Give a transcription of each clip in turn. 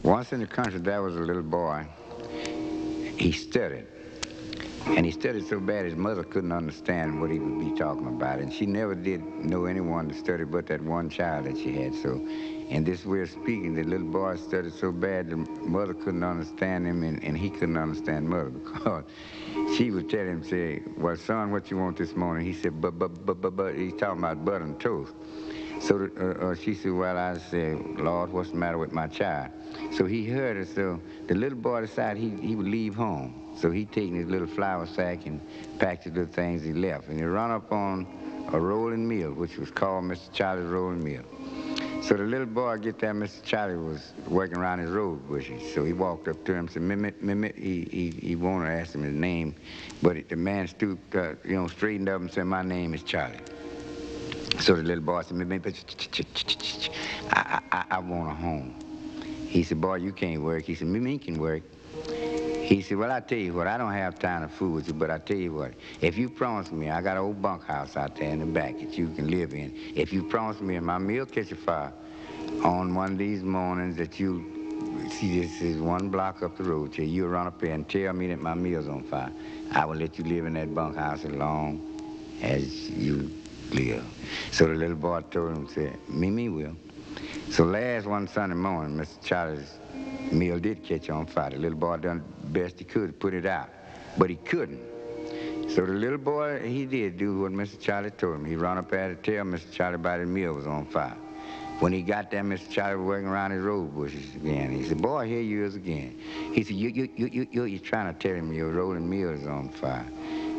Once in the country, there was a little boy. He studied. And he studied so bad his mother couldn't understand what he would be talking about. And she never did know anyone to study but that one child that she had. So in this way of speaking, the little boy studied so bad the mother couldn't understand him and he couldn't understand mother because she would tell him, say, well, son, what you want this morning? He said, but, he's talking about butter and toast. So she said, well, I said, Lord, what's the matter with my child? So he heard her. So the little boy decided he would leave home. So he taken his little flour sack and packed his little things. He left. And he run up on a rolling mill, which was called Mr. Charlie's rolling mill. So the little boy get there, Mr. Charlie was working around his road bushes. So he walked up to him and said, Mimit, he wanted to ask him his name. But the man stooped, straightened up and said, my name is Charlie. So the little boy said, I want a home. He said, boy, you can't work. He said, me can work. He said, well, I tell you what, I don't have time to fool with you, but I tell you what, if you promise me, I got an old bunkhouse out there in the back that you can live in. If you promise me and my meal catch a fire on one of these mornings that you see this is one block up the road till you run up there and tell me that my meal's on fire, I will let you live in that bunkhouse as long as you live. So the little boy told him, said, me will. So last one Sunday morning, Mr. Charlie's meal did catch on fire. The little boy done the best he could to put it out, but he couldn't. So the little boy, he did do what Mr. Charlie told him. He run up there to tell Mr. Charlie about his meal was on fire. When he got there, Mr. Charlie was working around his rose bushes again. He said, boy, here you is again. He said, you're trying to tell him your rolling mill is on fire.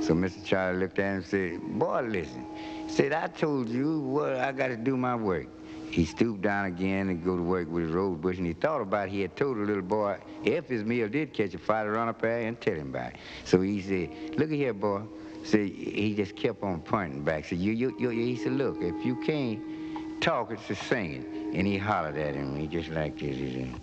So Mr. Charlie looked at him and said, boy, listen. He said, I told you what I got to do my work. He stooped down again and go to work with his rose bush, and he thought about it. He had told the little boy, if his meal did catch a fire, to run up there and tell him about it. So he said, look at here, boy. So he just kept on pointing back. So he said, look, if you can't talk, it's the singing. And he hollered at him. He just like this. He said,